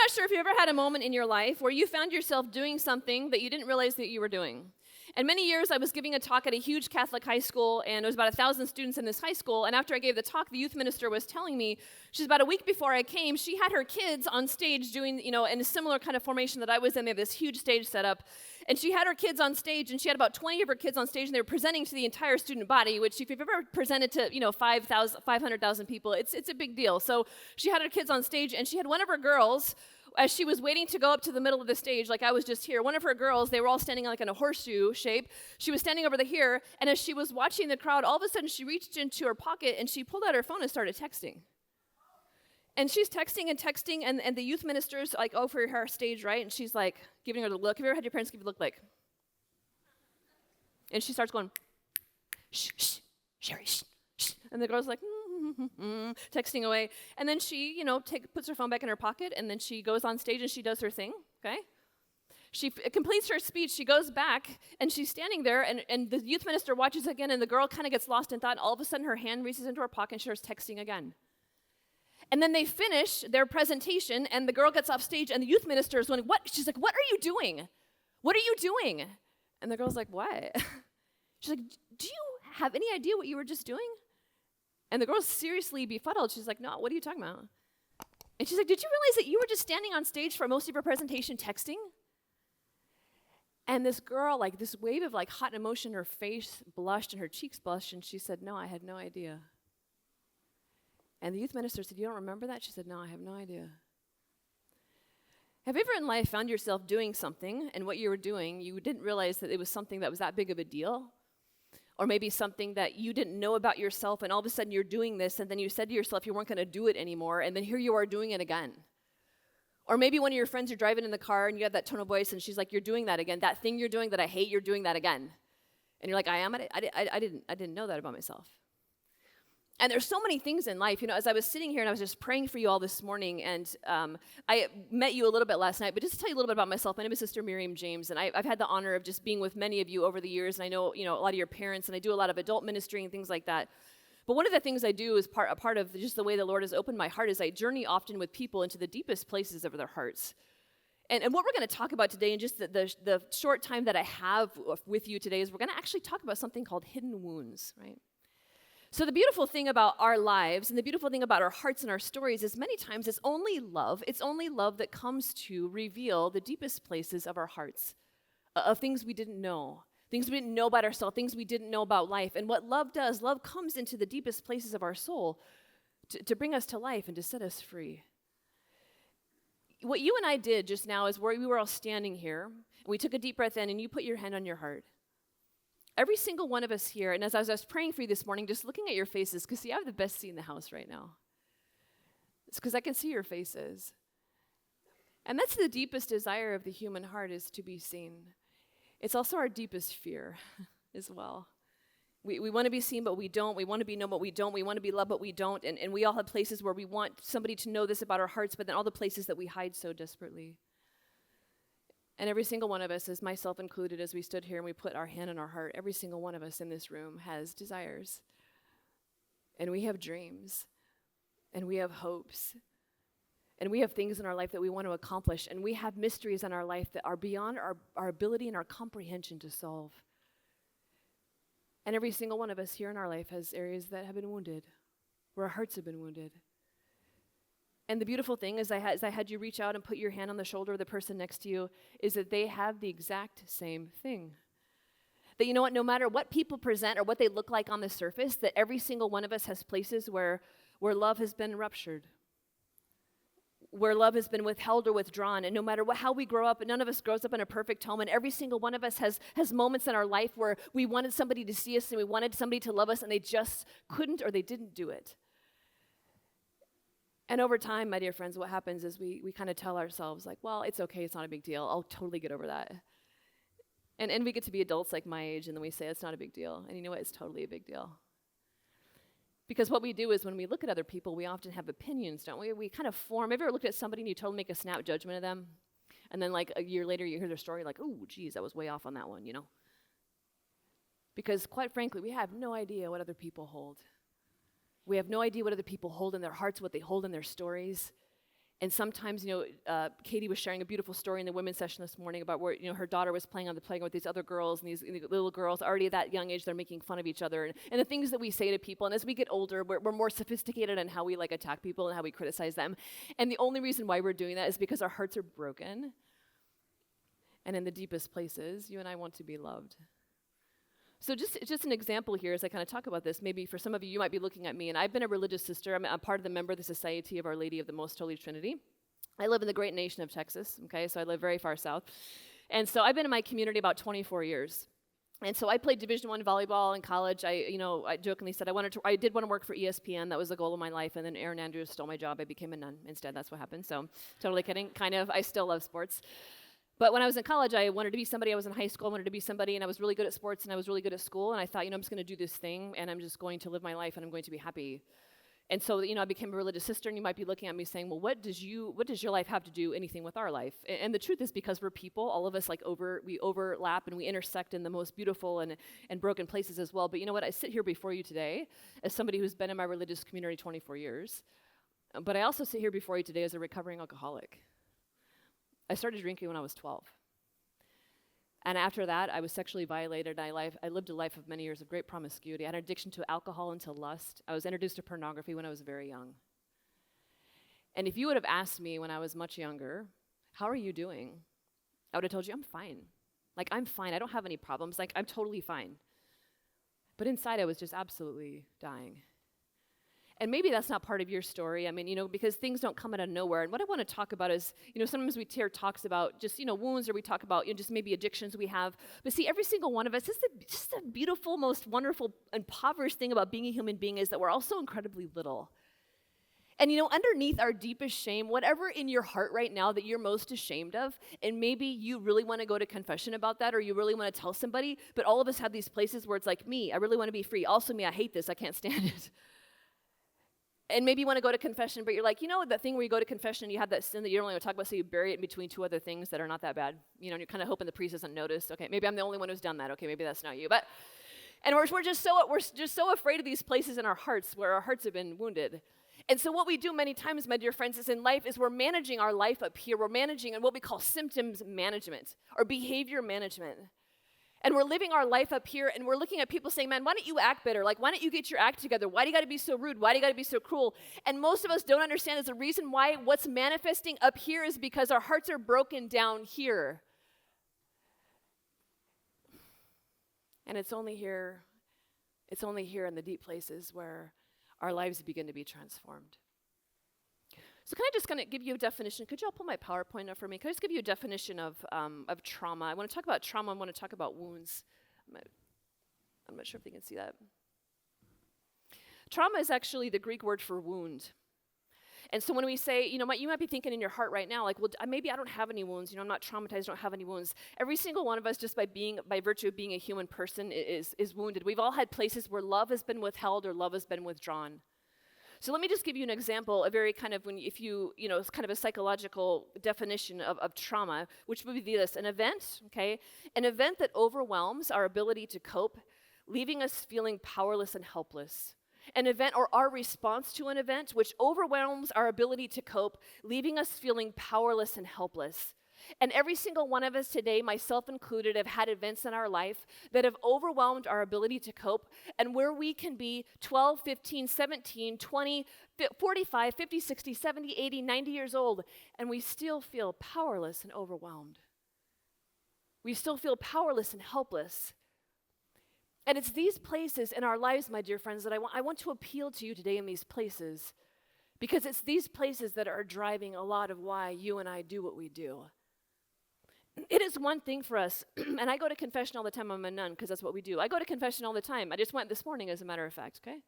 not sure if you ever had a moment in your life where you found yourself doing something that you didn't realize that you were doing. And many years I was giving a talk at a huge Catholic high school, and there was about 1,000 students in this high school. And after I gave the talk, the youth minister was telling me, she's about a week before I came, she had her kids on stage doing, in a similar kind of formation that I was in. They have this huge stage set up. And she had her kids on stage, and she had about 20 of her kids on stage, and they were presenting to the entire student body, which if you've ever presented to, 500,000 people, it's a big deal. So she had her kids on stage, and she had one of her girls, as she was waiting to go up to the middle of the stage, like I was just here, one of her girls, they were all standing like in a horseshoe shape. She was standing over here, and as she was watching the crowd, all of a sudden she reached into her pocket, and she pulled out her phone and started texting. And she's texting, and the youth minister's like over her stage, right? And she's like giving her the look. Have you ever had your parents give you a look like? And she starts going, shh, shh, Sherry, shh, shh. And the girl's like, texting away. And then she, puts her phone back in her pocket, and then she goes on stage and she does her thing, okay? She completes her speech, she goes back, and she's standing there, and the youth minister watches again, and the girl kind of gets lost in thought, and all of a sudden her hand reaches into her pocket and she starts texting again. And then they finish their presentation, and the girl gets off stage, and the youth minister is going, what? She's like, what are you doing? What are you doing? And the girl's like, what? She's like, do you have any idea what you were just doing? And the girl's seriously befuddled. She's like, no, what are you talking about? And she's like, did you realize that you were just standing on stage for most of your presentation texting? And this girl, like this wave of like hot emotion, her face blushed and her cheeks blushed, and she said, no, I had no idea. And the youth minister said, you don't remember that? She said, no, I have no idea. Have you ever in life found yourself doing something, and what you were doing, you didn't realize that it was something that was that big of a deal? Or maybe something that you didn't know about yourself, and all of a sudden you're doing this, and then you said to yourself you weren't going to do it anymore, and then here you are doing it again. Or maybe one of your friends, you're driving in the car, and you have that tone of voice, and she's like, you're doing that again. That thing you're doing that I hate, you're doing that again. And you're like, I am? I didn't know that about myself. And there's so many things in life. As I was sitting here and I was just praying for you all this morning, and I met you a little bit last night, but just to tell you a little bit about myself, my name is Sister Miriam James, and I've had the honor of just being with many of you over the years, and I know, a lot of your parents, and I do a lot of adult ministry and things like that. But one of the things I do is a part of just the way the Lord has opened my heart is I journey often with people into the deepest places of their hearts. And what we're going to talk about today in just the short time that I have with you today is we're going to actually talk about something called hidden wounds, right? So the beautiful thing about our lives and the beautiful thing about our hearts and our stories is many times it's only love that comes to reveal the deepest places of our hearts, of things we didn't know about ourselves, things we didn't know about life. And what love does, love comes into the deepest places of our soul to bring us to life and to set us free. What you and I did just now is where we were all standing here, and we took a deep breath in, and you put your hand on your heart. Every single one of us here, and as I was praying for you this morning, just looking at your faces, because see, I have the best seat in the house right now. It's because I can see your faces. And that's the deepest desire of the human heart, is to be seen. It's also our deepest fear as well. We want to be seen, but we don't. We want to be known, but we don't. We want to be loved, but we don't. And we all have places where we want somebody to know this about our hearts, but then all the places that we hide so desperately. And every single one of us, as myself included, as we stood here and we put our hand on our heart, every single one of us in this room has desires. And we have dreams. And we have hopes. And we have things in our life that we want to accomplish. And we have mysteries in our life that are beyond our ability and our comprehension to solve. And every single one of us here in our life has areas that have been wounded, where our hearts have been wounded. And the beautiful thing is I had you reach out and put your hand on the shoulder of the person next to you, is that they have the exact same thing. That you know what, no matter what people present or what they look like on the surface, that every single one of us has places where love has been ruptured, where love has been withheld or withdrawn. And no matter how we grow up, none of us grows up in a perfect home, and every single one of us has moments in our life where we wanted somebody to see us and we wanted somebody to love us, and they just couldn't or they didn't do it. And over time, my dear friends, what happens is we kind of tell ourselves, like, well, it's okay, it's not a big deal. I'll totally get over that. And we get to be adults like my age, and then we say it's not a big deal. And you know what? It's totally a big deal. Because what we do is when we look at other people, we often have opinions, don't we? We kind of form. Have you ever looked at somebody and you totally make a snap judgment of them? And then like a year later, you hear their story like, oh, geez, I was way off on that one, Because quite frankly, we have no idea what other people hold. We have no idea what other people hold in their hearts, what they hold in their stories. And sometimes, Katie was sharing a beautiful story in the women's session this morning about where, her daughter was playing on the playground with these other girls, and these little girls, already at that young age, they're making fun of each other. And the things that we say to people, and as we get older, we're more sophisticated in how we attack people and how we criticize them. And the only reason why we're doing that is because our hearts are broken. And in the deepest places, you and I want to be loved. So just an example here as I kind of talk about this. Maybe for some of you, you might be looking at me, and I've been a religious sister. I'm part of the member of the Society of Our Lady of the Most Holy Trinity. I live in the great nation of Texas, okay? So I live very far south. And so I've been in my community about 24 years. And so I played Division I volleyball in college. I jokingly said I did want to work for ESPN. That was the goal of my life. And then Aaron Andrews stole my job. I became a nun instead. That's what happened. So totally kidding. Kind of. I still love sports. But when I was in college, I wanted to be somebody. I was in high school, I wanted to be somebody, and I was really good at sports, and I was really good at school, and I thought, I'm just going to do this thing, and I'm just going to live my life, and I'm going to be happy. And so, I became a religious sister, and you might be looking at me saying, well, what does your life have to do anything with our life? And the truth is, because we're people, all of us we overlap, and we intersect in the most beautiful and broken places as well. But you know what? I sit here before you today as somebody who's been in my religious community 24 years, but I also sit here before you today as a recovering alcoholic. I started drinking when I was 12. And after that, I was sexually violated. I lived a life of many years of great promiscuity. I had an addiction to alcohol and to lust. I was introduced to pornography when I was very young. And if you would have asked me when I was much younger, how are you doing? I would have told you, I'm fine. I'm fine. I don't have any problems. I'm totally fine. But inside, I was just absolutely dying. And maybe that's not part of your story. Because things don't come out of nowhere. And what I want to talk about is, sometimes we hear talks about just, wounds, or we talk about, just maybe addictions we have. But see, every single one of us, just the beautiful, most wonderful, impoverished thing about being a human being is that we're all so incredibly little. And, underneath our deepest shame, whatever in your heart right now that you're most ashamed of, and maybe you really want to go to confession about that, or you really want to tell somebody, but all of us have these places where it's like, me, I really want to be free. Also me, I hate this, I can't stand it. And maybe you want to go to confession, but you're like, that thing where you go to confession and you have that sin that you don't really want to talk about, so you bury it in between two other things that are not that bad. And you're kind of hoping the priest doesn't notice. Okay, maybe I'm the only one who's done that. Okay, maybe that's not you. And we're just so afraid of these places in our hearts where our hearts have been wounded. And so what we do many times, my dear friends, is in life is we're managing our life up here. We're managing in what we call symptoms management or behavior management. And we're living our life up here, and we're looking at people saying, man, why don't you act better? Why don't you get your act together? Why do you got to be so rude? Why do you got to be so cruel? And most of us don't understand is the reason why what's manifesting up here is because our hearts are broken down here. And it's only here in the deep places where our lives begin to be transformed. So can I just kind of give you a definition? Could you all pull my PowerPoint up for me? Can I just give you a definition of trauma? I want to talk about trauma. I want to talk about wounds. I'm not sure if they can see that. Trauma is actually the Greek word for wound. And so when we say, you might be thinking in your heart right now, well, maybe I don't have any wounds. I'm not traumatized. I don't have any wounds. Every single one of us, just by virtue of being a human person, is wounded. We've all had places where love has been withheld or love has been withdrawn. So let me just give you an example, a very kind of, it's kind of a psychological definition of trauma, which would be this, an event that overwhelms our ability to cope, leaving us feeling powerless and helpless. An event or our response to an event which overwhelms our ability to cope, leaving us feeling powerless and helpless. And every single one of us today, myself included, have had events in our life that have overwhelmed our ability to cope, and where we can be 12, 15, 17, 20, 45, 50, 60, 70, 80, 90 years old, and we still feel powerless and overwhelmed. We still feel powerless and helpless. And it's these places in our lives, my dear friends, that I want to appeal to you today in these places, because it's these places that are driving a lot of why you and I do what we do. It is one thing for us, and I go to confession all the time. I'm a nun because that's what we do. I go to confession all the time. I just went this morning, as a matter of fact, okay?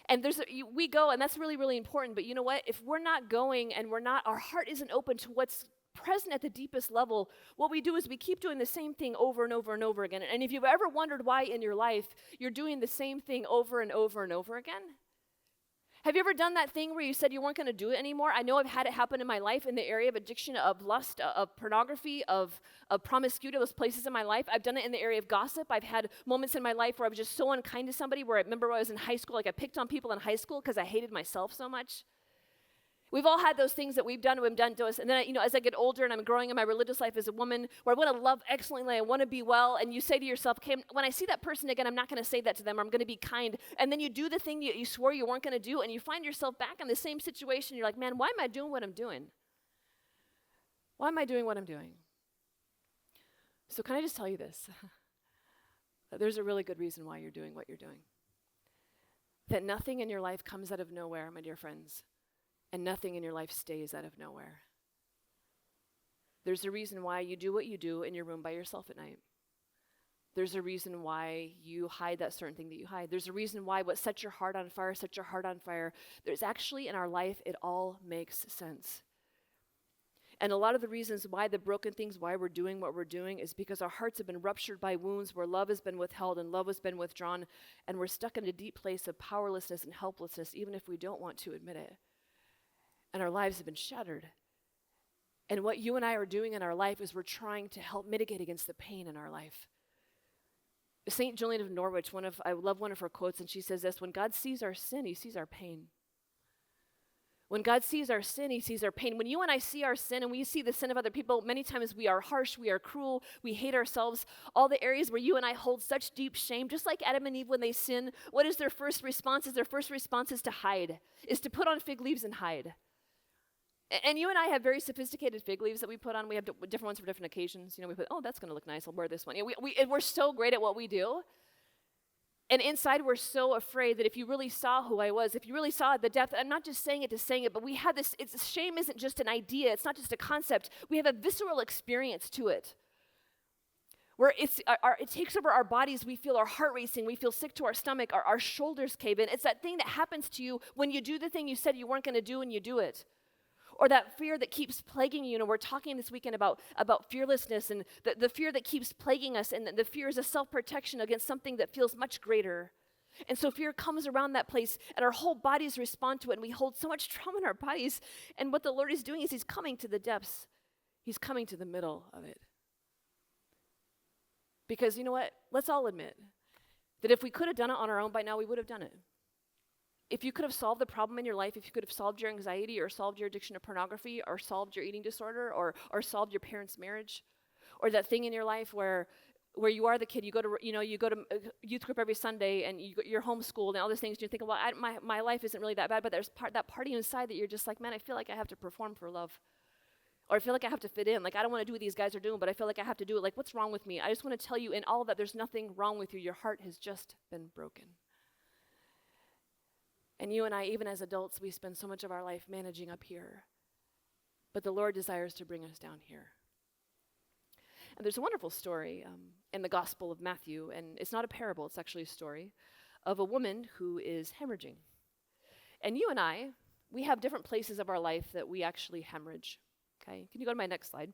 And we go, and that's really, really important. But you know what? If we're not going and our heart isn't open to what's present at the deepest level, what we do is we keep doing the same thing over and over and over again. And if you've ever wondered why in your life you're doing the same thing over and over and over again, have you ever done that thing where you said you weren't going to do it anymore? I know I've had it happen in my life in the area of addiction, of lust, of pornography, of promiscuity, those places in my life. I've done it in the area of gossip. I've had moments in my life where I was just so unkind to somebody, where I remember when I was in high school, I picked on people in high school because I hated myself so much. We've all had those things that we've done to us. And then, as I get older and I'm growing in my religious life as a woman, where I want to love excellently, I want to be well, and you say to yourself, okay, when I see that person again, I'm not going to say that to them, or I'm going to be kind. And then you do the thing you swore you weren't going to do, and you find yourself back in the same situation. You're like, man, why am I doing what I'm doing? Why am I doing what I'm doing? So can I just tell you this? That there's a really good reason why you're doing what you're doing. That nothing in your life comes out of nowhere, my dear friends. And nothing in your life stays out of nowhere. There's a reason why you do what you do in your room by yourself at night. There's a reason why you hide that certain thing that you hide. There's a reason why what sets your heart on fire, sets your heart on fire. There's actually in our life, it all makes sense. And a lot of the reasons why the broken things, why we're doing what we're doing, is because our hearts have been ruptured by wounds where love has been withheld and love has been withdrawn, and we're stuck in a deep place of powerlessness and helplessness, even if we don't want to admit it. And our lives have been shattered. And what you and I are doing in our life is we're trying to help mitigate against the pain in our life. St. Julian of Norwich, I love one of her quotes, and she says this: when God sees our sin, he sees our pain. When God sees our sin, he sees our pain. When you and I see our sin and we see the sin of other people, many times we are harsh, we are cruel, we hate ourselves. All the areas where you and I hold such deep shame, just like Adam and Eve when they sin, what is their first response? Their first response is to hide, is to put on fig leaves and hide. And you and I have very sophisticated fig leaves that we put on. We have different ones for different occasions. We put, oh, that's going to look nice. I'll wear this one. We're so great at what we do. And inside, we're so afraid that if you really saw who I was, if you really saw the depth, I'm not just saying it to saying it, but we have this, shame isn't just an idea. It's not just a concept. We have a visceral experience to it. Where it takes over our bodies. We feel our heart racing. We feel sick to our stomach. Our shoulders cave in. It's that thing that happens to you when you do the thing you said you weren't going to do and you do it. Or that fear that keeps plaguing you. We're talking this weekend about fearlessness and the fear that keeps plaguing us. And the fear is a self-protection against something that feels much greater. And so fear comes around that place, and our whole bodies respond to it, and we hold so much trauma in our bodies. And what the Lord is doing is he's coming to the depths. He's coming to the middle of it. Because you know what? Let's all admit that if we could have done it on our own by now, we would have done it. If you could have solved the problem in your life, if you could have solved your anxiety or solved your addiction to pornography or solved your eating disorder or solved your parents' marriage, or that thing in your life where you are the kid, you go to youth group every Sunday and you're homeschooled and all these things, and you're thinking, well, my life isn't really that bad, but there's that party inside that you're just like, man, I feel like I have to perform for love. Or I feel like I have to fit in. Like, I don't want to do what these guys are doing, but I feel like I have to do it. Like, what's wrong with me? I just want to tell you in all of that, there's nothing wrong with you. Your heart has just been broken. And you and I, even as adults, we spend so much of our life managing up here. But the Lord desires to bring us down here. And there's a wonderful story in the Gospel of Matthew, and it's not a parable, it's actually a story, of a woman who is hemorrhaging. And you and I, we have different places of our life that we actually hemorrhage. Okay, can you go to my next slide?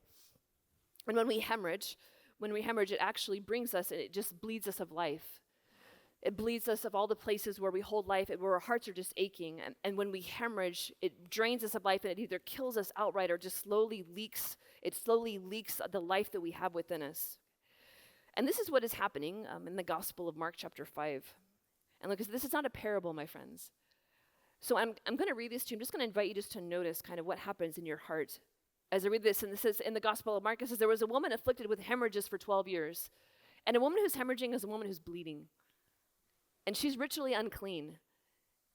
And when we hemorrhage, it actually brings us, it just bleeds us of life. It bleeds us of all the places where we hold life, where our hearts are just aching. And when we hemorrhage, it drains us of life, and it either kills us outright or just slowly leaks the life that we have within us. And this is what is happening in the Gospel of Mark chapter 5. And look, this is not a parable, my friends. So I'm going to read this to you. I'm just going to invite you just to notice kind of what happens in your heart as I read this. And this is in the Gospel of Mark. It says, there was a woman afflicted with hemorrhages for 12 years. And a woman who's hemorrhaging is a woman who's bleeding. And she's ritually unclean.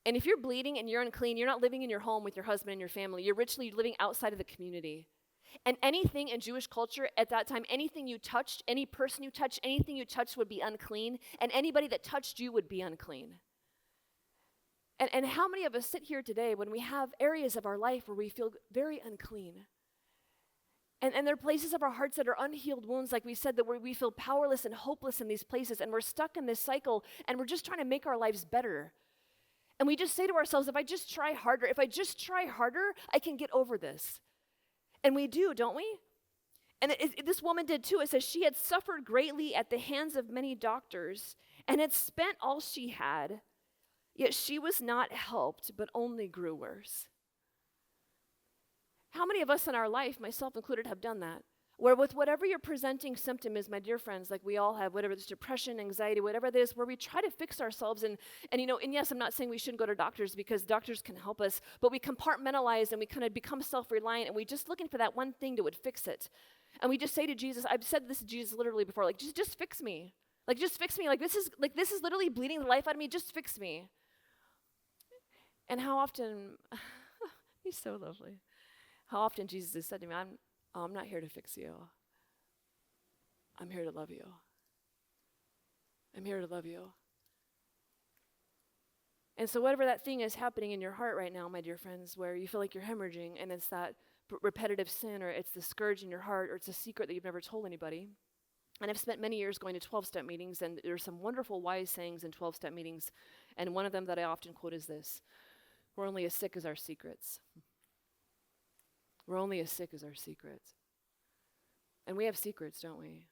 And if you're bleeding and you're unclean, you're not living in your home with your husband and your family. You're ritually living outside of the community. And anything in Jewish culture at that time, anything you touched, any person you touched, anything you touched would be unclean. And anybody that touched you would be unclean. And how many of us sit here today when we have areas of our life where we feel very unclean? And there are places of our hearts that are unhealed wounds, like we said, that where we feel powerless and hopeless in these places, and we're stuck in this cycle, and we're just trying to make our lives better. And we just say to ourselves, if I just try harder, I can get over this. And we do, don't we? And this woman did too. It says she had suffered greatly at the hands of many doctors and had spent all she had, yet she was not helped, but only grew worse. How many of us in our life, myself included, have done that? Where with whatever your presenting symptom is, my dear friends, like we all have, whatever it's depression, anxiety, whatever it is, where we try to fix ourselves and yes, I'm not saying we shouldn't go to doctors because doctors can help us, but we compartmentalize and we kind of become self-reliant and we're just looking for that one thing that would fix it. And we just say to Jesus, I've said this to Jesus literally before, like just fix me. Like just fix me. Like this is literally bleeding the life out of me. Just fix me. And how often, he's so lovely. How often Jesus has said to me, I'm not here to fix you. I'm here to love you. I'm here to love you. And so whatever that thing is happening in your heart right now, my dear friends, where you feel like you're hemorrhaging and it's that repetitive sin or it's the scourge in your heart or it's a secret that you've never told anybody. And I've spent many years going to 12-step meetings, and there's some wonderful wise sayings in 12-step meetings. And one of them that I often quote is this: we're only as sick as our secrets. We're only as sick as our secrets. And we have secrets, don't we?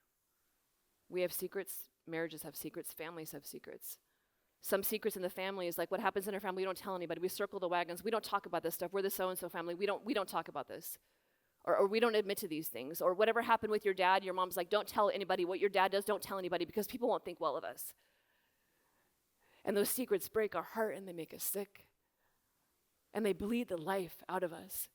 We have secrets. Marriages have secrets. Families have secrets. Some secrets in the family is like what happens in our family, we don't tell anybody. We circle the wagons. We don't talk about this stuff. We're the so-and-so family. We don't talk about this. Or we don't admit to these things. Or whatever happened with your dad, your mom's like, don't tell anybody what your dad does. Don't tell anybody because people won't think well of us. And those secrets break our heart and they make us sick. And they bleed the life out of us.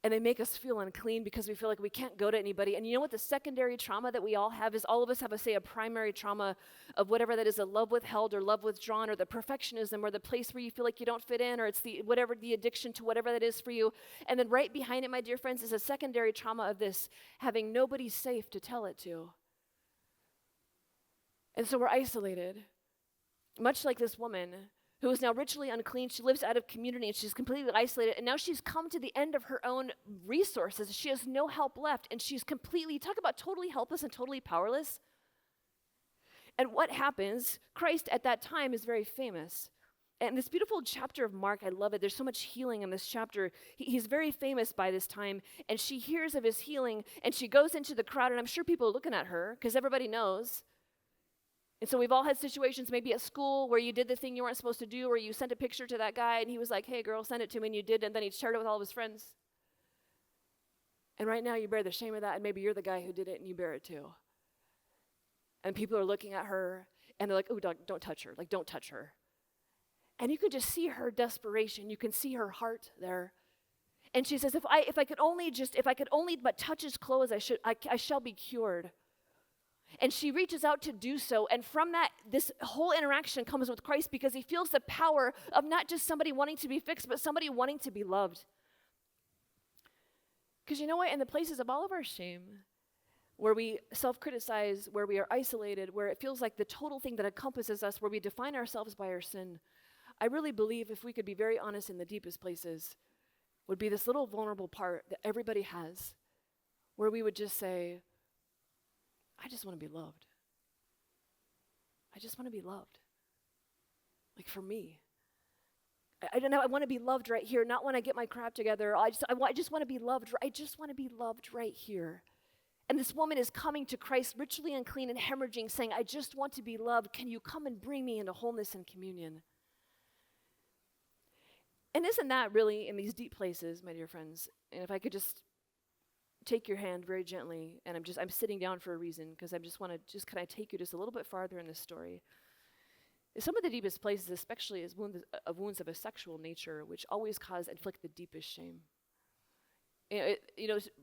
And they make us feel unclean because we feel like we can't go to anybody. And you know what the secondary trauma that we all have is? All of us have a primary trauma of whatever that is, a love withheld or love withdrawn or the perfectionism or the place where you feel like you don't fit in or it's the addiction to whatever that is for you. And then right behind it, my dear friends, is a secondary trauma of this, having nobody safe to tell it to. And so we're isolated, much like this woman who is now ritually unclean. She lives out of community and she's completely isolated. And now she's come to the end of her own resources. She has no help left. And she's completely, talk about totally helpless and totally powerless. And what happens, Christ at that time is very famous. And this beautiful chapter of Mark, I love it. There's so much healing in this chapter. He's very famous by this time. And she hears of his healing and she goes into the crowd. And I'm sure people are looking at her because everybody knows. And so we've all had situations maybe at school where you did the thing you weren't supposed to do, or you sent a picture to that guy and he was like, hey girl, send it to me, and you did, and then he shared it with all of his friends. And right now you bear the shame of that, and maybe you're the guy who did it and you bear it too. And people are looking at her and they're like, oh, don't touch her, like don't touch her. And you can just see her desperation, you can see her heart there. And she says, if I could only but touch his clothes, I shall be cured. And she reaches out to do so. And from that, this whole interaction comes with Christ because he feels the power of not just somebody wanting to be fixed, but somebody wanting to be loved. Because you know what? In the places of all of our shame, where we self-criticize, where we are isolated, where it feels like the total thing that encompasses us, where we define ourselves by our sin, I really believe if we could be very honest in the deepest places, would be this little vulnerable part that everybody has, where we would just say, I just want to be loved. I just want to be loved. Like for me. I don't know, I want to be loved right here, not when I get my crap together. I just want to be loved. I just want to be loved right here. And this woman is coming to Christ ritually unclean and hemorrhaging, saying, I just want to be loved. Can you come and bring me into wholeness and communion? And isn't that really in these deep places, my dear friends? And if I could just take your hand very gently, and I'm sitting down for a reason, because I just want to, can I take you just a little bit farther in this story? Some of the deepest places, especially, is wounds of a sexual nature, which always inflict the deepest shame.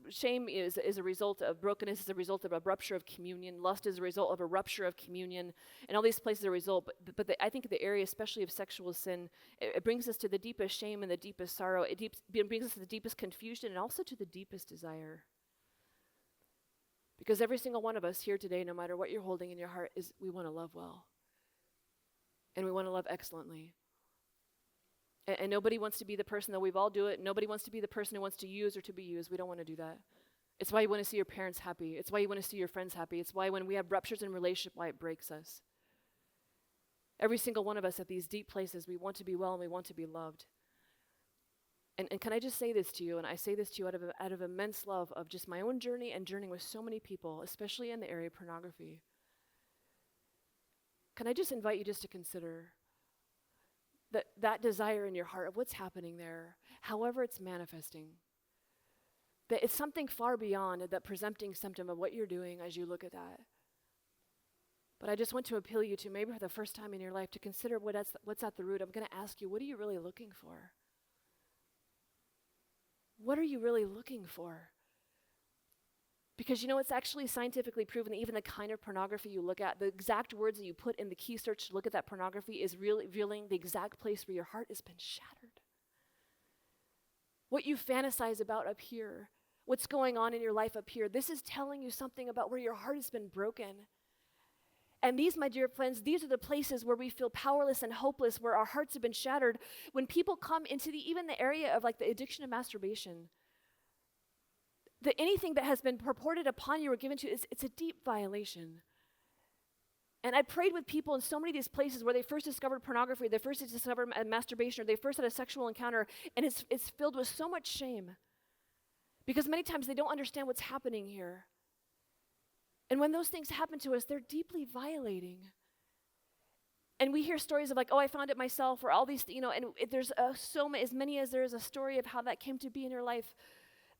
Shame is a result of brokenness, is a result of a rupture of communion. Lust is a result of a rupture of communion. And all these places are a result. But I think the area, especially of sexual sin, it brings us to the deepest shame and the deepest sorrow. It brings us to the deepest confusion and also to the deepest desire. Because every single one of us here today, no matter what you're holding in your heart, is we want to love well. And we want to love excellently. And nobody wants to be the person, though we've all do it, nobody wants to be the person who wants to use or to be used. We don't want to do that. It's why you want to see your parents happy. It's why you want to see your friends happy. It's why when we have ruptures in relationship, why it breaks us. Every single one of us at these deep places, we want to be well and we want to be loved. And can I just say this to you, and I say this to you out of immense love of just my own journey and journeying with so many people, especially in the area of pornography. Can I just invite you just to consider that desire in your heart of what's happening there, however it's manifesting. That it's something far beyond that presenting symptom of what you're doing as you look at that. But I just want to appeal you to, maybe for the first time in your life, to consider what's at the root. I'm going to ask you, what are you really looking for? What are you really looking for? Because it's actually scientifically proven that even the kind of pornography you look at, the exact words that you put in the key search to look at that pornography is really revealing the exact place where your heart has been shattered. What you fantasize about up here, what's going on in your life up here, this is telling you something about where your heart has been broken. And these, my dear friends, these are the places where we feel powerless and hopeless, where our hearts have been shattered. When people come into even the area of like the addiction of masturbation, that anything that has been purported upon you or given to you, it's a deep violation. And I prayed with people in so many of these places where they first discovered pornography, they first discovered masturbation, or they first had a sexual encounter, and it's filled with so much shame. Because many times they don't understand what's happening here. And when those things happen to us, they're deeply violating. And we hear stories of like, oh, I found it myself, or all these, and there's as many as there is a story of how that came to be in your life.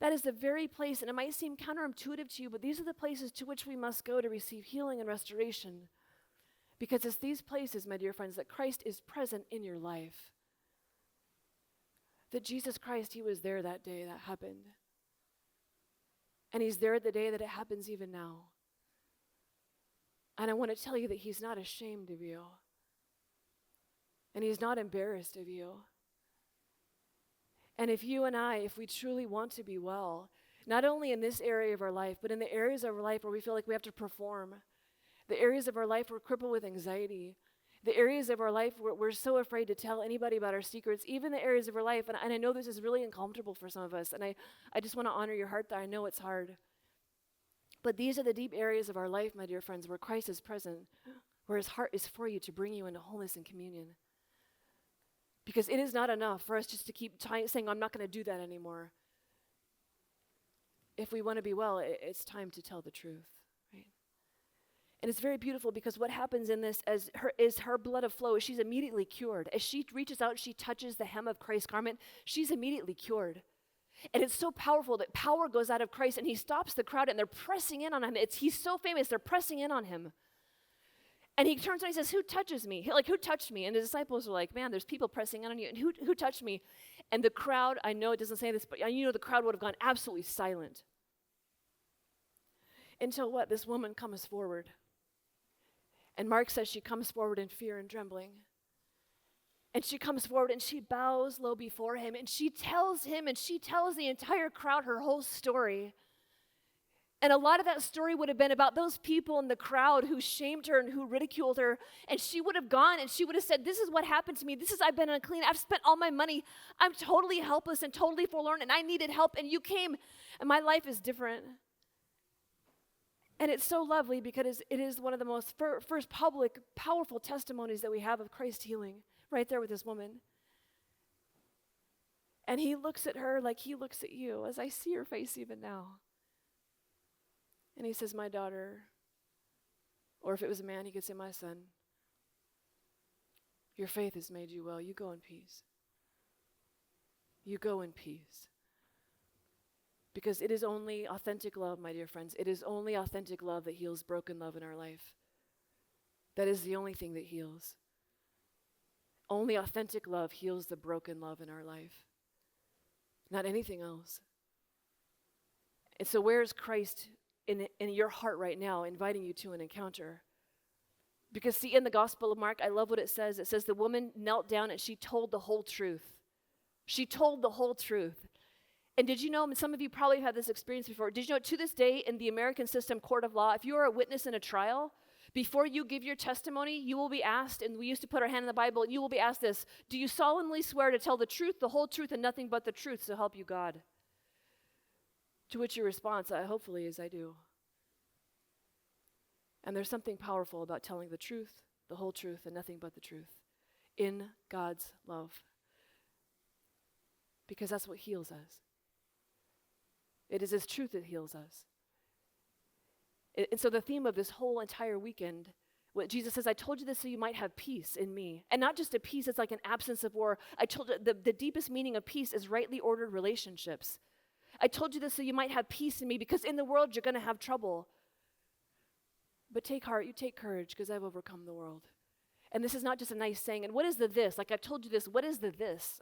That is the very place, and it might seem counterintuitive to you, but these are the places to which we must go to receive healing and restoration. Because it's these places, my dear friends, that Christ is present in your life. That Jesus Christ, he was there that day that happened. And he's there the day that it happens even now. And I want to tell you that he's not ashamed of you. And he's not embarrassed of you. And if you and I, if we truly want to be well, not only in this area of our life, but in the areas of our life where we feel like we have to perform, the areas of our life we're crippled with anxiety, the areas of our life where we're so afraid to tell anybody about our secrets, even the areas of our life, and I know this is really uncomfortable for some of us, and I just want to honor your heart there. I know it's hard. But these are the deep areas of our life, my dear friends, where Christ is present, where his heart is for you to bring you into wholeness and communion. Because it is not enough for us just to keep saying, I'm not going to do that anymore. If we want to be well, it's time to tell the truth, right? And it's very beautiful because what happens in this is her blood of flow, she's immediately cured. As she reaches out, she touches the hem of Christ's garment, she's immediately cured. And it's so powerful that power goes out of Christ, and he stops the crowd, and they're pressing in on him. He's so famous, they're pressing in on him. And he turns around and he says, who touches me? Who touched me? And the disciples are like, man, there's people pressing in on you. And who touched me? And the crowd, I know it doesn't say this, but the crowd would have gone absolutely silent. Until what? This woman comes forward. And Mark says she comes forward in fear and trembling. And she comes forward and she bows low before him. And she tells him and she tells the entire crowd her whole story. And a lot of that story would have been about those people in the crowd who shamed her and who ridiculed her. And she would have gone and she would have said, this is what happened to me. I've been unclean. I've spent all my money. I'm totally helpless and totally forlorn, and I needed help, and you came, and my life is different. And it's so lovely because it is one of the most first public, powerful testimonies that we have of Christ healing, right there with this woman. And he looks at her like he looks at you, as I see your face even now. And he says, my daughter, or if it was a man, he could say, my son, your faith has made you well. You go in peace. You go in peace. Because it is only authentic love, my dear friends. It is only authentic love that heals broken love in our life. That is the only thing that heals. Only authentic love heals the broken love in our life. Not anything else. And so where is Christ in your heart right now, inviting you to an encounter? Because see, in the Gospel of Mark, I love what it says. It says the woman knelt down and she told the whole truth. She told the whole truth. And did you know, and some of you probably have had this experience before, did you know to this day in the American system court of law, if you are a witness in a trial, before you give your testimony, you will be asked, and we used to put our hand in the Bible, and you will be asked this, do you solemnly swear to tell the truth, the whole truth, and nothing but the truth, so help you God? To which your response, hopefully, is I do. And there's something powerful about telling the truth, the whole truth, and nothing but the truth in God's love. Because that's what heals us. It is His truth that heals us. And so the theme of this whole entire weekend, what Jesus says, I told you this so you might have peace in me. And not just a peace, it's like an absence of war. I told you the deepest meaning of peace is rightly ordered relationships. I told you this so you might have peace in me, because in the world you're going to have trouble. But take heart, you take courage, because I've overcome the world. And this is not just a nice saying. And what is the this? Like I've told you this, what is the this?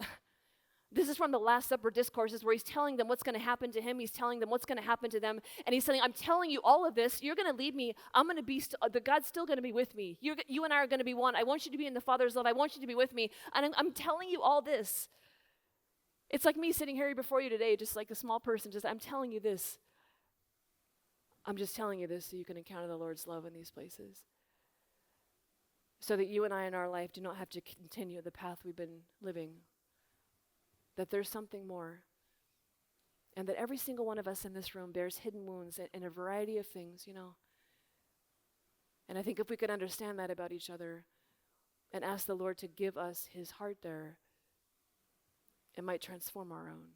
This is from the Last Supper discourses where he's telling them what's going to happen to him. He's telling them what's going to happen to them. And he's saying, I'm telling you all of this. You're going to leave me. I'm going to be, God's still going to be with me. You and I are going to be one. I want you to be in the Father's love. I want you to be with me. And I'm telling you all this. It's like me sitting here before you today, just like a small person. I'm telling you this. I'm just telling you this so you can encounter the Lord's love in these places. So that you and I in our life do not have to continue the path we've been living. That there's something more. And that every single one of us in this room bears hidden wounds in a variety of things, And I think if we could understand that about each other and ask the Lord to give us his heart there, it might transform our own.